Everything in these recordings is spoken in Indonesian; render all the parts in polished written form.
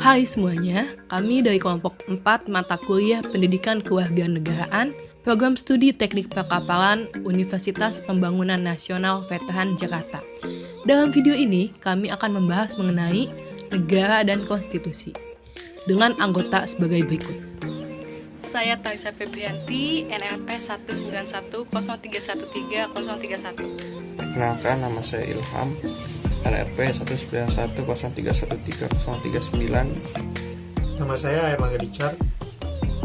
Hai semuanya, kami dari kelompok 4 mata kuliah Pendidikan Kewarganegaraan, Program Studi Teknik Perkapalan Universitas Pembangunan Nasional Veteran Jakarta. Dalam video ini, kami akan membahas mengenai negara dan konstitusi, dengan anggota sebagai berikut. Saya Talisa Febrianti, NRP 19103130031. Perkenalkan, nama saya Ilham, NRP 19103130039. Nama saya Erlangga Richard,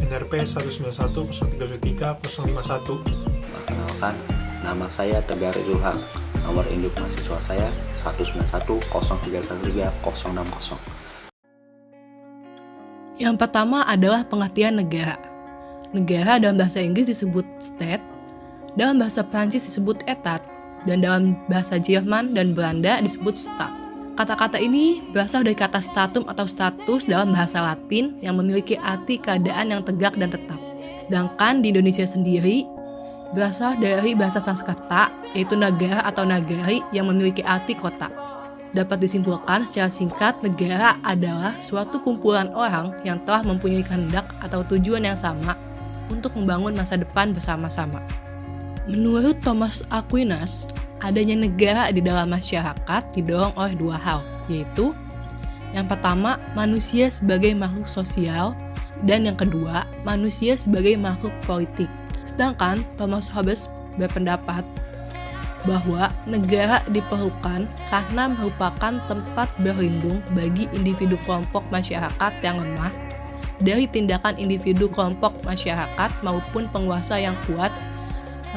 NRP 191033051. Perkenalkan, nama saya Tegar Ilham, nomor induk mahasiswa saya 19103130060. Yang pertama adalah pengertian negara. Negara dalam bahasa Inggris disebut state, dalam bahasa Prancis disebut Etat, dan dalam bahasa Jerman dan Belanda disebut Staat. Kata-kata ini berasal dari kata statum atau status dalam bahasa Latin yang memiliki arti keadaan yang tegak dan tetap. Sedangkan di Indonesia sendiri berasal dari bahasa Sanskerta, yaitu negara atau nagari yang memiliki arti kota. Dapat disimpulkan secara singkat, negara adalah suatu kumpulan orang yang telah mempunyai kehendak atau tujuan yang sama untuk membangun masa depan bersama-sama. Menurut Thomas Aquinas, adanya negara di dalam masyarakat didorong oleh dua hal, yaitu yang pertama, manusia sebagai makhluk sosial, dan yang kedua, manusia sebagai makhluk politik. Sedangkan Thomas Hobbes berpendapat bahwa negara diperlukan karena merupakan tempat berlindung bagi individu kelompok masyarakat yang lemah dari tindakan individu kelompok masyarakat maupun penguasa yang kuat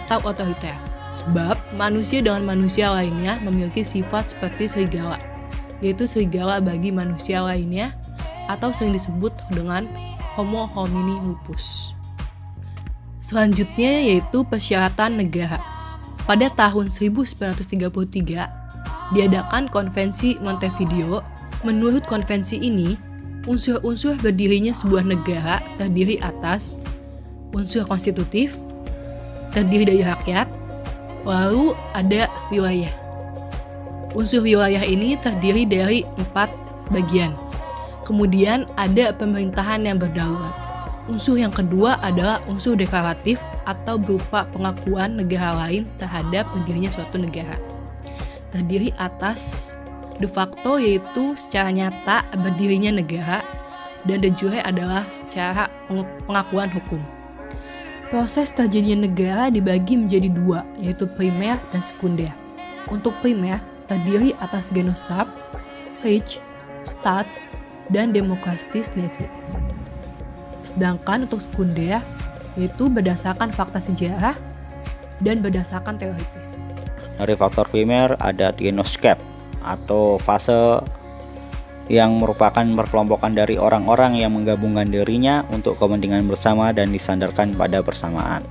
atau otoriter. Sebab manusia dengan manusia lainnya memiliki sifat seperti serigala, yaitu serigala bagi manusia lainnya atau sering disebut dengan Homo homini lupus. Selanjutnya yaitu persyaratan negara. Pada tahun 1933, diadakan Konvensi Montevideo. Menurut konvensi ini, unsur-unsur berdirinya sebuah negara terdiri atas unsur konstitutif, terdiri dari rakyat, lalu ada wilayah. Unsur wilayah ini terdiri dari 4 bagian. Kemudian ada pemerintahan yang berdaulat. Unsur yang kedua adalah unsur deklaratif atau berupa pengakuan negara lain terhadap berdirinya suatu negara. Terdiri atas de facto, yaitu secara nyata berdirinya negara, dan de jure adalah secara pengakuan hukum. Proses terjadinya negara dibagi menjadi dua, yaitu primer dan sekunder. Untuk primer terdiri atas Genossenschaft, Reich, Staat, dan Demokratische. Sedangkan untuk sekunder yaitu berdasarkan fakta sejarah dan berdasarkan teoritis. Dari faktor primer ada Genossenschaft atau fase yang merupakan perkelompokan dari orang-orang yang menggabungkan dirinya untuk kepentingan bersama dan disandarkan pada persamaan.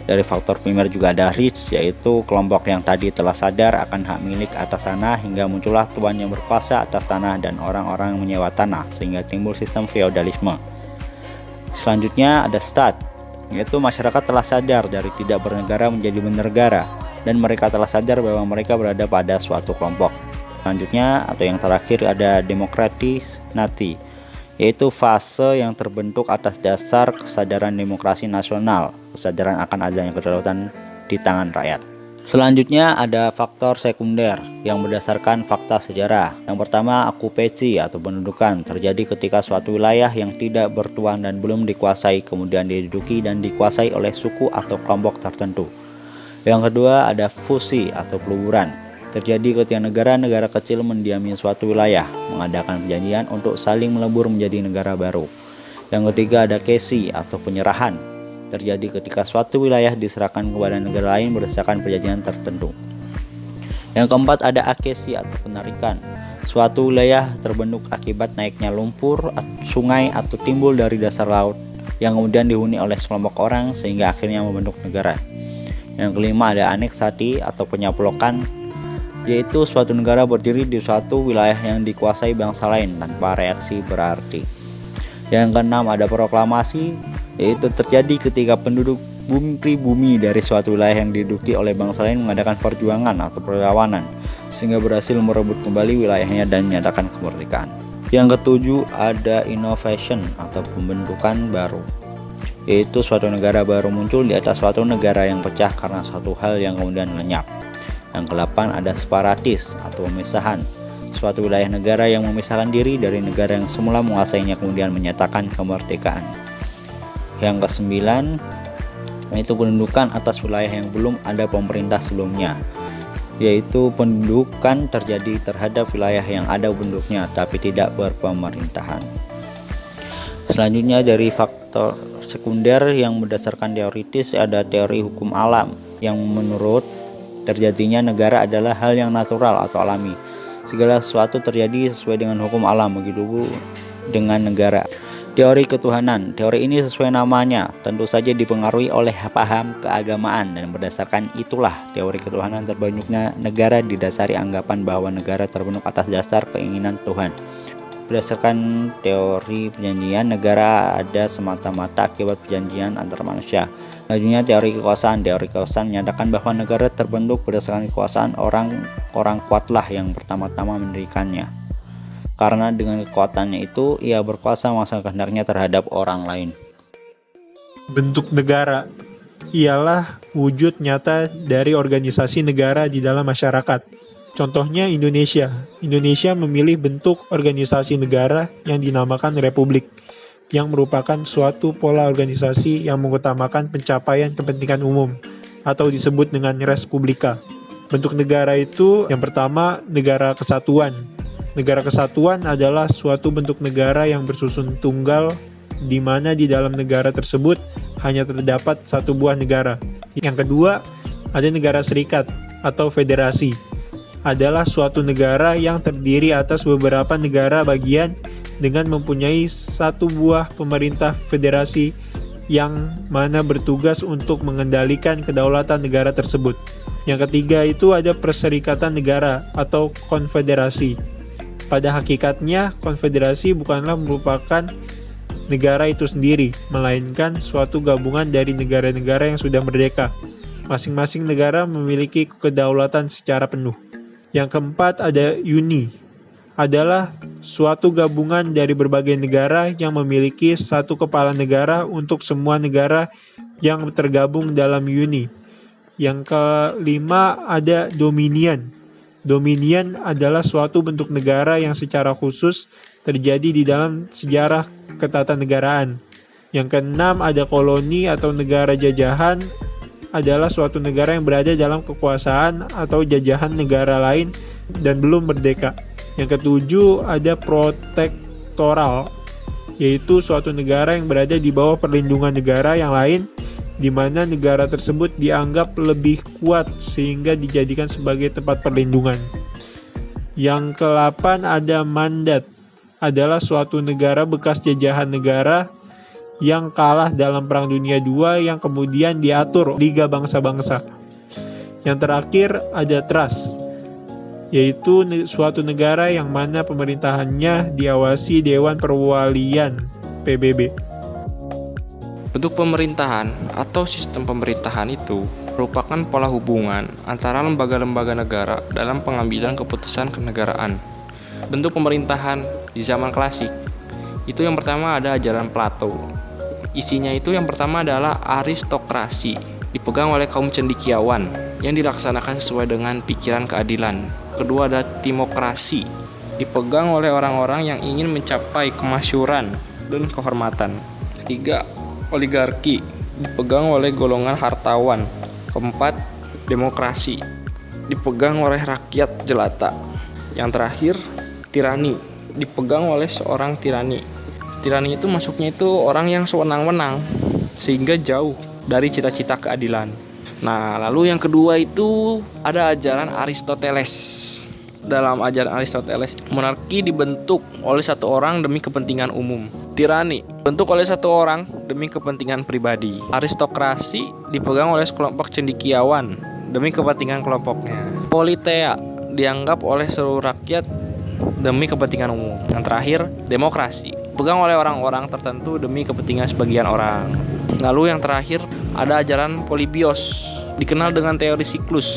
Dari faktor primer juga ada Reich, yaitu kelompok yang tadi telah sadar akan hak milik atas tanah hingga muncullah tuan yang berkuasa atas tanah dan orang-orang menyewa tanah sehingga timbul sistem feodalisme. Selanjutnya ada Staat, yaitu masyarakat telah sadar dari tidak bernegara menjadi bernegara dan mereka telah sadar bahwa mereka berada pada suatu kelompok. Selanjutnya atau yang terakhir ada Demokratis Nati, yaitu fase yang terbentuk atas dasar kesadaran demokrasi nasional, kesadaran akan adanya kedaulatan di tangan rakyat. Selanjutnya ada faktor sekunder yang berdasarkan fakta sejarah. Yang pertama, okupasi atau pendudukan terjadi ketika suatu wilayah yang tidak bertuan dan belum dikuasai kemudian diduduki dan dikuasai oleh suku atau kelompok tertentu. Yang kedua ada fusi atau peleburan, terjadi ketika negara-negara kecil mendiami suatu wilayah, mengadakan perjanjian untuk saling melebur menjadi negara baru. Yang ketiga ada kesi atau penyerahan, terjadi ketika suatu wilayah diserahkan kepada negara lain berdasarkan perjanjian tertentu. Yang keempat ada akesi atau penarikan, suatu wilayah terbentuk akibat naiknya lumpur, sungai atau timbul dari dasar laut yang kemudian dihuni oleh sekelompok orang sehingga akhirnya membentuk negara. Yang kelima ada aneksati atau penyaplokan, yaitu suatu negara berdiri di suatu wilayah yang dikuasai bangsa lain tanpa reaksi berarti. Yang keenam ada proklamasi, yaitu terjadi ketika penduduk pribumi dari suatu wilayah yang diduduki oleh bangsa lain mengadakan perjuangan atau perlawanan sehingga berhasil merebut kembali wilayahnya dan menyatakan kemerdekaan. Yang ketujuh ada innovation atau pembentukan baru, yaitu suatu negara baru muncul di atas suatu negara yang pecah karena suatu hal yang kemudian lenyap. Yang kedelapan ada separatis atau pemisahan, suatu wilayah negara yang memisahkan diri dari negara yang semula menguasainya kemudian menyatakan kemerdekaan. Yang kesembilan yaitu pendudukan atas wilayah yang belum ada pemerintah sebelumnya, yaitu pendudukan terjadi terhadap wilayah yang ada penduduknya tapi tidak berpemerintahan. Selanjutnya dari faktor sekunder yang berdasarkan teoritis ada teori hukum alam yang menurut terjadinya negara adalah hal yang natural atau alami. Segala sesuatu terjadi sesuai dengan hukum alam, begitu dengan negara. Teori ketuhanan, teori ini sesuai namanya, tentu saja dipengaruhi oleh paham keagamaan dan berdasarkan itulah teori ketuhanan terbentuknya negara didasari anggapan bahwa negara terbentuk atas dasar keinginan Tuhan. Berdasarkan teori perjanjian, negara ada semata-mata akibat perjanjian antar manusia. Selanjutnya teori kekuasaan menyatakan bahwa negara terbentuk berdasarkan kekuasaan orang kuatlah yang pertama-tama mendirikannya. Karena dengan kekuatannya itu ia berkuasa memaksakan kehendaknya terhadap orang lain. Bentuk negara ialah wujud nyata dari organisasi negara di dalam masyarakat. Contohnya Indonesia. Indonesia memilih bentuk organisasi negara yang dinamakan republik, yang merupakan suatu pola organisasi yang mengutamakan pencapaian kepentingan umum atau disebut dengan respublika. Bentuk negara itu yang pertama negara kesatuan. Negara kesatuan adalah suatu bentuk negara yang bersusun tunggal di mana di dalam negara tersebut hanya terdapat satu buah negara. Yang kedua, ada negara serikat atau federasi. Adalah suatu negara yang terdiri atas beberapa negara bagian dengan mempunyai satu buah pemerintah federasi yang mana bertugas untuk mengendalikan kedaulatan negara tersebut. Yang ketiga itu ada perserikatan negara atau konfederasi. Pada hakikatnya, konfederasi bukanlah merupakan negara itu sendiri, melainkan suatu gabungan dari negara-negara yang sudah merdeka. Masing-masing negara memiliki kedaulatan secara penuh. Yang keempat ada Uni, adalah suatu gabungan dari berbagai negara yang memiliki satu kepala negara untuk semua negara yang tergabung dalam Uni. Yang kelima ada Dominion. Dominion adalah suatu bentuk negara yang secara khusus terjadi di dalam sejarah ketatanegaraan. Yang keenam ada koloni atau negara jajahan, adalah suatu negara yang berada dalam kekuasaan atau jajahan negara lain dan belum merdeka. Yang ketujuh ada protektoral, yaitu suatu negara yang berada di bawah perlindungan negara yang lain di mana negara tersebut dianggap lebih kuat sehingga dijadikan sebagai tempat perlindungan. Yang ke-8 ada mandat, adalah suatu negara bekas jajahan negara yang kalah dalam Perang Dunia II yang kemudian diatur Liga Bangsa-Bangsa. Yang terakhir ada trust, yaitu suatu negara yang mana pemerintahannya diawasi Dewan Perwalian PBB. Bentuk pemerintahan atau sistem pemerintahan itu merupakan pola hubungan antara lembaga-lembaga negara dalam pengambilan keputusan kenegaraan. Bentuk pemerintahan di zaman klasik itu yang pertama ada ajaran Plato. Isinya itu yang pertama adalah aristokrasi, dipegang oleh kaum cendekiawan yang dilaksanakan sesuai dengan pikiran keadilan. Kedua ada timokrasi, dipegang oleh orang-orang yang ingin mencapai kemasyhuran dan kehormatan. Ketiga, oligarki, dipegang oleh golongan hartawan. Keempat, demokrasi, dipegang oleh rakyat jelata. Yang terakhir, tirani, dipegang oleh seorang tirani. Tirani itu masuknya itu orang yang sewenang-wenang sehingga jauh dari cita-cita keadilan. Nah, lalu yang kedua itu ada ajaran Aristoteles. Dalam ajaran Aristoteles, monarki dibentuk oleh satu orang demi kepentingan umum. Tirani dibentuk oleh satu orang demi kepentingan pribadi. Aristokrasi dipegang oleh sekelompok cendekiawan demi kepentingan kelompoknya. Politeia dianggap oleh seluruh rakyat demi kepentingan umum. Yang terakhir, demokrasi dipegang oleh orang-orang tertentu demi kepentingan sebagian orang. Lalu yang terakhir ada ajaran Polybios, dikenal dengan teori siklus,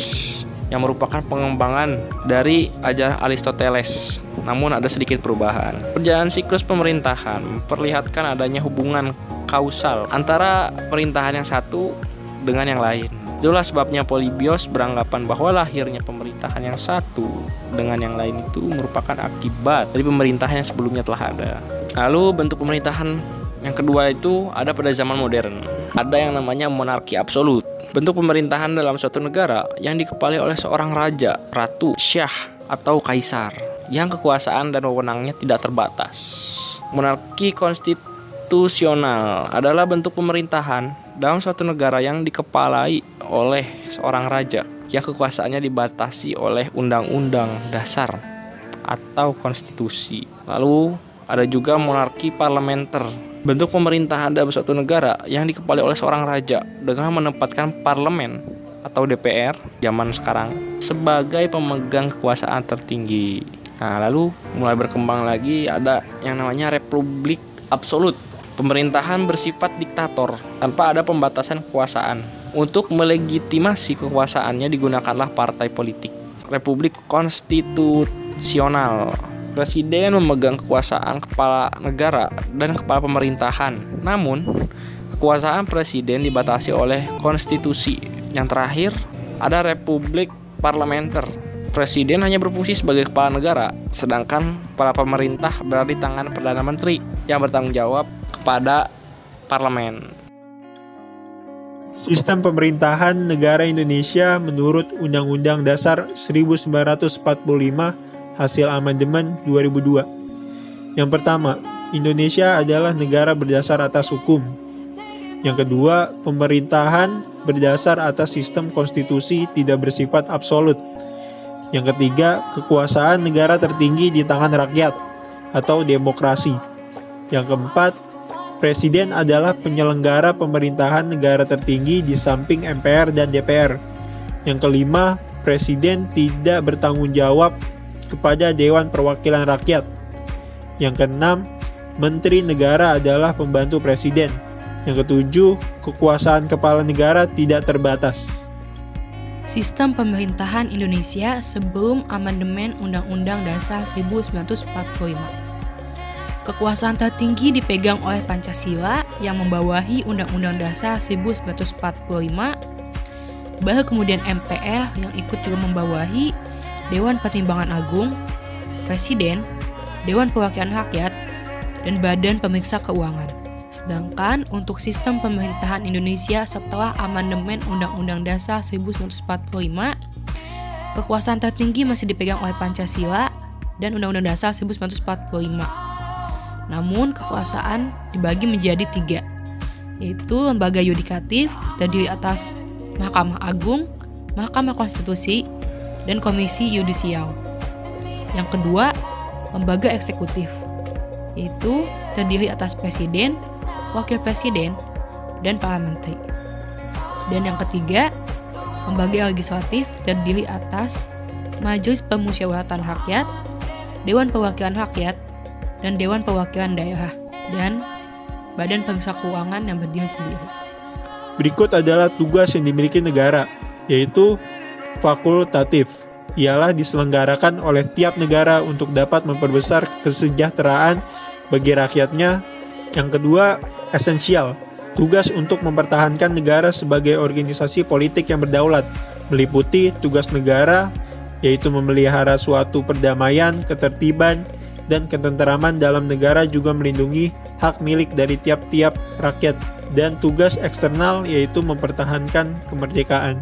yang merupakan pengembangan dari ajaran Aristoteles, namun ada sedikit perubahan. Perjalanan siklus pemerintahan memperlihatkan adanya hubungan kausal antara pemerintahan yang satu dengan yang lain. Itulah sebabnya Polybios beranggapan bahwa lahirnya pemerintahan yang satu dengan yang lain itu merupakan akibat dari pemerintahan yang sebelumnya telah ada. Lalu bentuk pemerintahan yang kedua itu ada pada zaman modern. Ada yang namanya monarki absolut. Bentuk pemerintahan dalam suatu negara yang dikepalai oleh seorang raja, ratu, syah, atau kaisar yang kekuasaan dan wewenangnya tidak terbatas. Monarki konstitusional adalah bentuk pemerintahan dalam suatu negara yang dikepalai oleh seorang raja yang kekuasaannya dibatasi oleh undang-undang dasar atau konstitusi. Lalu ada juga monarki parlementer, bentuk pemerintahan dalam suatu negara yang dikepalai oleh seorang raja dengan menempatkan parlemen atau DPR zaman sekarang sebagai pemegang kekuasaan tertinggi. Nah, lalu mulai berkembang lagi ada yang namanya republik absolut. Pemerintahan bersifat diktator tanpa ada pembatasan kekuasaan. Untuk melegitimasi kekuasaannya digunakanlah partai politik. Republik konstitusional. Presiden memegang kekuasaan kepala negara dan kepala pemerintahan. Namun, kekuasaan presiden dibatasi oleh konstitusi. Yang terakhir, ada republik parlementer. Presiden hanya berfungsi sebagai kepala negara, sedangkan kepala pemerintah berada di tangan Perdana Menteri yang bertanggung jawab kepada parlemen. Sistem pemerintahan negara Indonesia menurut Undang-Undang Dasar 1945 hasil amandemen 2002. Yang pertama, Indonesia adalah negara berdasar atas hukum. Yang kedua, pemerintahan berdasar atas sistem konstitusi tidak bersifat absolut. Yang ketiga, kekuasaan negara tertinggi di tangan rakyat atau demokrasi. Yang keempat, Presiden adalah penyelenggara pemerintahan negara tertinggi di samping MPR dan DPR. Yang kelima, Presiden tidak bertanggung jawab kepada Dewan Perwakilan Rakyat. Yang keenam, Menteri Negara adalah pembantu Presiden. Yang ketujuh, kekuasaan kepala negara tidak terbatas. Sistem pemerintahan Indonesia sebelum amandemen Undang-Undang Dasar 1945. Kekuasaan tertinggi dipegang oleh Pancasila yang membawahi Undang-Undang Dasar 1945, baru kemudian MPR yang ikut juga membawahi Dewan Pertimbangan Agung, Presiden, Dewan Perwakilan Rakyat, dan Badan Pemeriksa Keuangan. Sedangkan untuk sistem pemerintahan Indonesia setelah amandemen Undang-Undang Dasar 1945, kekuasaan tertinggi masih dipegang oleh Pancasila dan Undang-Undang Dasar 1945. Namun kekuasaan dibagi menjadi 3, yaitu lembaga yudikatif terdiri atas Mahkamah Agung, Mahkamah Konstitusi, dan Komisi Yudisial. Yang kedua, lembaga eksekutif, yaitu terdiri atas Presiden, Wakil Presiden, dan para menteri. Dan yang ketiga, lembaga legislatif terdiri atas Majelis Permusyawaratan Rakyat, Dewan Perwakilan Rakyat, dan Dewan Perwakilan Daerah, dan Badan Pemeriksa Keuangan yang berdiri sendiri. Berikut adalah tugas yang dimiliki negara, yaitu fakultatif. Ialah diselenggarakan oleh tiap negara untuk dapat memperbesar kesejahteraan bagi rakyatnya. Yang kedua, esensial. Tugas untuk mempertahankan negara sebagai organisasi politik yang berdaulat, meliputi tugas negara, yaitu memelihara suatu perdamaian, ketertiban, dan ketenteraman dalam negara, juga melindungi hak milik dari tiap-tiap rakyat, dan tugas eksternal yaitu mempertahankan kemerdekaan.